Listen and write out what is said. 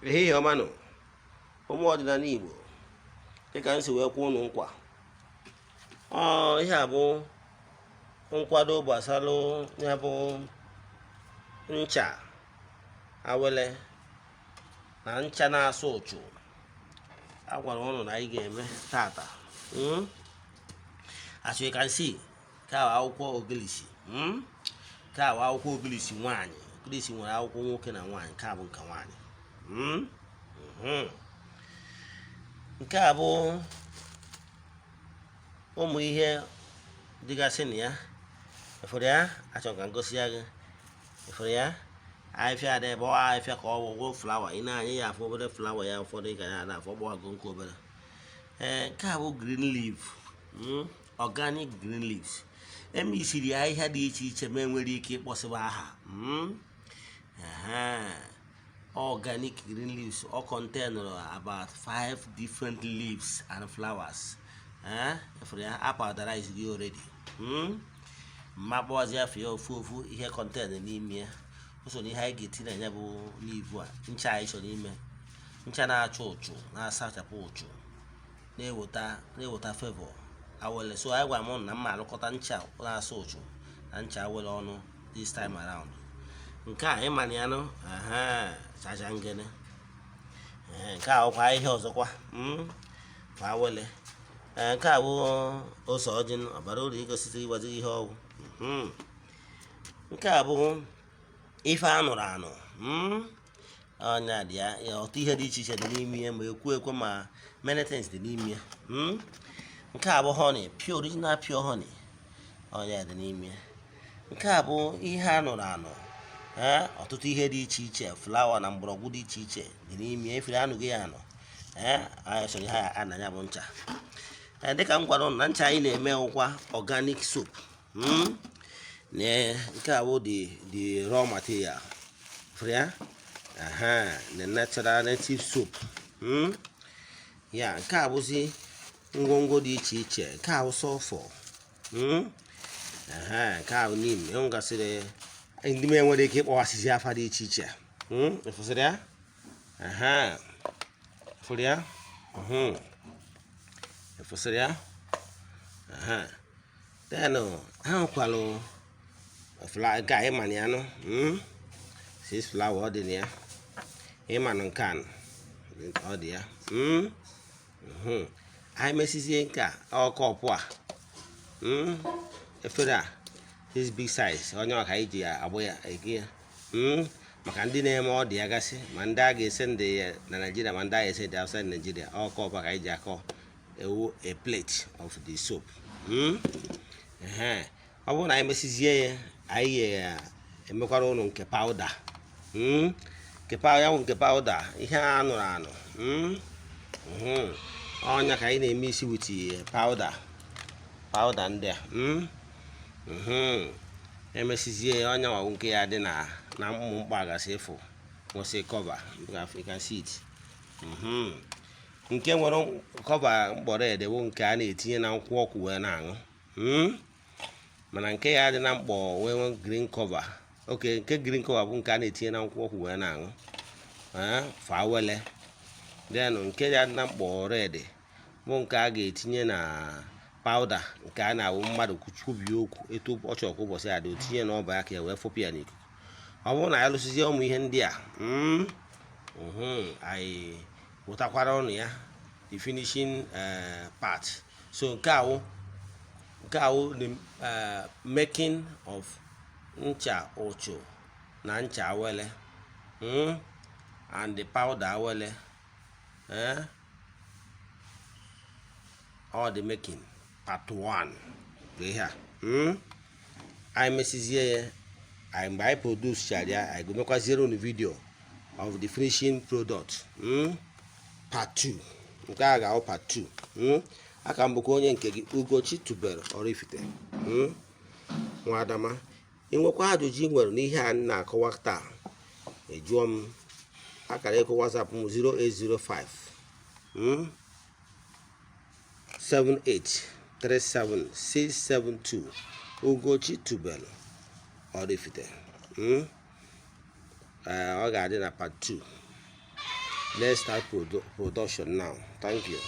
ehihie ọma nụ ụmụ ọdịnala Igbo dịka m si wee kwuo unu nkwa. Ihe a bụ nkwado gbasara ya bụ ncha awele na ncha na-asụ ụchụ agwara ụnụ na anyị ga-eme tata. As you can see, ka akwụkwọ ogilisi ka akwụkwọ ogilisi nwaanyị. Ogilisi nwere akwụkwọ nwoke na nwaanyị, ka bụ nke nwaanyị. Nke a bụ ụmụ ihe dịgasị na ya. Efere ya achọrọ ka ngosi ya gị. Efere ya ahịfịa dị ebe ọ ahịfịa ka ọ wụgwọ flawa. Ị na-anya ya afọ obere flawa ya ụfọdụ ị ga ya afọ gbagọ nke obere. Nke a bụ green leaf, organic green leaves. Emisiri ahịhịa dị iche iche ma enwere ike ịkpọsịba aha. Organic green leaves all contain about 5 different leaves and flowers. For the powderized already. Mabozi afia ofu ihe contain n'ime. So ni ha get na ya bụ leaf a. Ncha iso n'ime. Ncha na-acha ụchụ, na-asachapụ ụchụ. Na-eweta favour. Awele so I gwa m na mma alụkọta ncha na-asa ụchụ na ncha awele ọnụ this time around. Nke a ịmana ya nụ, chacha ngene. Nke a ọkwa ihe ọzọkwa, kwa awele. Nke a bụ ose ọjị, ọbara uru igosite ịgbazi ihe ọgwụ. Nke a bụ ife anụrụ anụ. Ọnya dị ya, ọtụ ihe dị iche iche dị n'ime ya, ma ekwe ma many things dị n'ime ya. Nke a bụ honey, pure original pure honey. Ọnya dị n'ime ya. Nke a bụ ihe anụrụ anụ. Ọtụtụ ihe dị iche iche, flawa na mgbọrọgwụ dị iche iche dị n'ime ya. Efere anụ gị ya anọ. So ihe a na-anya bụ ncha. Dịka m gwara ụnụ na ncha anyị na-eme ụkwa organic soap. Nke a bụ the raw material. Efere the natural native soap. Ya nke a bụzi ngwongwo dị iche iche. Nke a bụ sulfur. Nke a bụ n'ime enwegasịrị ndị nwere ike ịkpọwasịzi afa dị iche iche. Efosịrị ya? Efosịrị ya? Efosịrị ya? Then ha nwekwalụ flower. Nke a ịmana ya nụ. 6 flower ọ dị na ya. Ịmanụ nke a ọ dị ya. Anyị mesizie nke a ọkọpụ a. Efere a this big size onye ọka iji agbụ ya ege ya. Maka ndị na-eme ọ dị ya gasị, ma ndị a ga-ese ndị na Nigeria, ma ndị a ga-ese dị outside Nigeria. Ọkọpụ ka iji akọ ewu a plate of the soap. Ọ bụrụ na anyị mesizie ya, anyị emekwara ụnụ nke powder. Nke powder ya bụ nke powder, ihe anụrụ anụ. Ọnya ka anyị na-eme isi with powder ndị a. Emesizie ya ọnya nwa nke ya dị na ụmụ mkpa gasị efu nwesị cover. You can see it. Nke nwere cover mkpọrọ edewo nke a na-etinye na nkwụ ọkụ wee na-aṅụ. Mana nke ya dị na mkpọ wee green cover. Okay, nke green cover bụ nke a na-etinye na nkwụ ọkụ wee na-aṅụ. Fa awele. Then nke ya dị na mkpọ red bụ nke a ga-etinye na powder, nke a na-awụ mmadụ kwubi okwu etu ọchọkwa ụbọchị a dị otinye n'ọba ya ka ya wee fọpụ ya n'ikuku. Ọ bụrụ na ya lụsizie ụmụ ihe ndị a, anyị wụtakwara ọnụ ya the finishing part. So nke a wụ the making of ncha ụchụ na ncha awele and the powder awele. All the making part 1 here. I mesizie ya. Mgbe anyị produce ya, anyị gomekwa zero the video of the finishing product. Part 2. Nke a ga-ahụ part 2. Aka mbụkwa onye nke gị Ugochi tubelu Oraifite. Nwa Adama. Inwekwa ajụjụ ị nwere n'ihe a na-akọwa taa, ejụọ m. Akara ego WhatsApp m 0805 7837672. Ugochi tubelu Oraifite. ọ ga-adị na part 2. Let's start production now. Thank you.